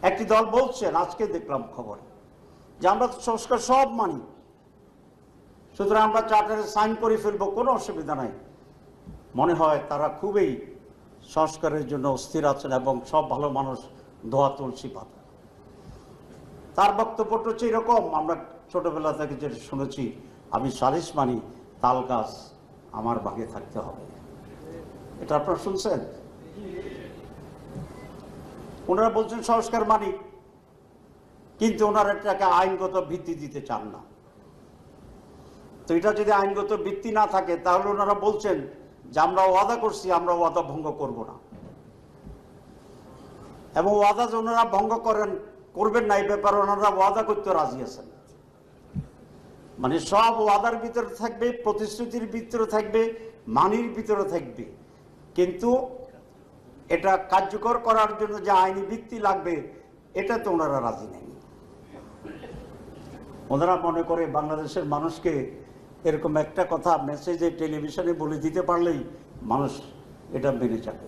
একটি দল বলছেন, আজকে দেখলাম খবরে, যে আমরা সংস্কার সব মানি, সুতরাং আমরা চার্টারে সাইন করে ফেলবো, কোনো অসুবিধা নাই। মনে হয় তারা খুবই সংস্কারের জন্য অস্থির আছেন এবং সব ভালো মানুষ দোয়া তুলসী পাতা। তার বক্তব্যটা হচ্ছে এরকম, আমরা ছোটবেলা থেকে যেটা শুনেছি, আমি সালিশ মানি, তাল গাছ আমার ভাগে থাকতে হবে। এটা আপনারা শুনছেন? ওনারা বলছেন সংস্কার মানি, কিন্তু ওনারা এটাকে আইনগত ভিত্তি দিতে চান না। তো এটা যদি আইনগত ভিত্তি না থাকে, তাহলে ওনারা বলছেন যে আমরা ওয়াদা করছি, আমরা ওয়াদা ভঙ্গ করব না। এবং ওয়াদা যে ওনারা ভঙ্গ করবেন না, এই ব্যাপারে ওনারা ওয়াদা করতে রাজি আছেন। মানে সব ওয়াদার ভিতরে থাকবে, প্রতিশ্রুতির ভিতরে থাকবে, মানির ভিতরে থাকবে, কিন্তু এটা কার্যকর করার জন্য যে আইনি ভিত্তি লাগবে, এটা তো ওনারা রাজি নেই। ওনারা মনে করে বাংলাদেশের মানুষকে এরকম একটা কথা মেসেজে টেলিভিশনে বলে দিতে পারলেই মানুষ এটা মেনে যাবে।